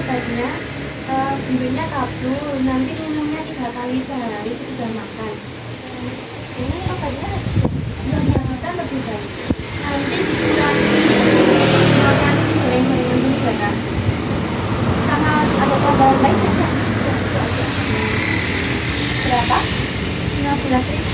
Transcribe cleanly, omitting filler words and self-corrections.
obatnya bentuknya kapsul, nanti minumnya 3 kali sehari sesudah makan. Ini obatnya Yang bisa lebih baik. Nanti dikurangi makan goreng-gorengan dulu ya kak. Sama ada tambahan lain nggak kak? berapa? 15.000.